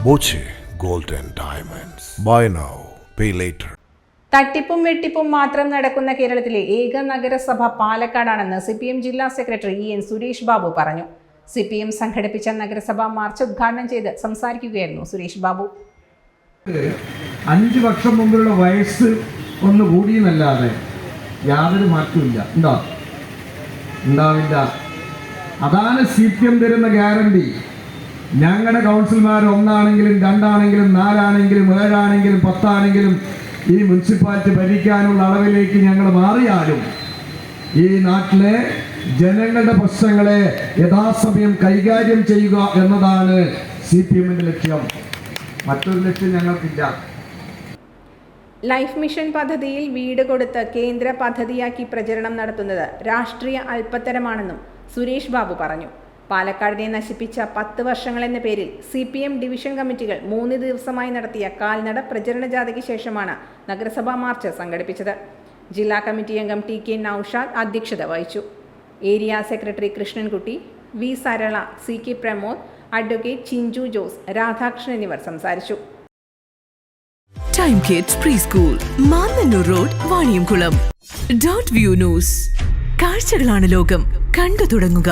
Boche Gold and Diamonds. Buy now, pay later. തട്ടിപ്പും വെട്ടിപ്പും മാത്രം നടക്കുന്ന കേരളത്തിലെ ഏക നഗരസഭ പാലക്കാടാണെന്ന് CPM ജില്ലാ സെക്രട്ടറി EN സുരേഷ് ബാബു പറഞ്ഞു. CPM സംഘടിപ്പിച്ച നഗരസഭാ മാർച്ച് ഉദ്ഘാടനം ചെയ്ത് സംസാരിക്കുകയായിരുന്നു സുരേഷ് ബാബു. 5 വർഷം മുമ്പുള്ള വയസ്സ് ഒന്ന് കൂടിയെന്നല്ലാതെ യാതൊരു മാറ്റമില്ല. ഉണ്ടാവില്ല. അതാണ് CPM തരുന്ന ഗ്യാരണ്ടി. ഞങ്ങളുടെ കൗൺസിലർമാർ 1 ആണെങ്കിലും 2 ആണെങ്കിലും 4 ആണെങ്കിലും 7 ആണെങ്കിലും 10 ആണെങ്കിലും ഈ മുനിസിപ്പാലിറ്റി ഭരിക്കാനുള്ള അളവിലേക്ക് ഞങ്ങൾ മാറിയാലും ഈ നാട്ടിലെ ജനങ്ങളുടെ പ്രശ്നങ്ങളെ യഥാസമയം കൈകാര്യം ചെയ്യുക എന്നതാണ് CPMന്റെ ലക്ഷ്യം. മറ്റൊരു ലക്ഷ്യം ഞങ്ങൾക്കില്ല. ലൈഫ് മിഷൻ പദ്ധതിയിൽ വീട് കൊടുത്ത് കേന്ദ്ര പദ്ധതിയാക്കി പ്രചരണം നടത്തുന്നത് രാഷ്ട്രീയ അല്പത്തരമാണെന്നും സുരേഷ് ബാബു പറഞ്ഞു. പാലക്കാടിനെ നശിപ്പിച്ച 10 വർഷങ്ങൾ എന്ന പേരിൽ CPM ഡിവിഷൻ കമ്മിറ്റികൾ 3 ദിവസമായി നടത്തിയ കാൽനട പ്രചരണ ജാഥയ്ക്ക് ശേഷമാണ് നഗരസഭാ മാർച്ച് സംഘടിപ്പിച്ചത്. ജില്ലാ കമ്മിറ്റി അംഗം TK നൌഷാദ് അധ്യക്ഷത വഹിച്ചു. Area secretary Krishnankutty, V Sarala, CK Pramod, advocate Chinchu Jose, Radhakrishnan എന്നിവർ സംസാരിച്ചു. Time kids pre school, Mannannur road, Vaniyamkulam. .view news. കാഴ്ചകളാണ് ലോകം, കണ്ടു തുടങ്ങുക.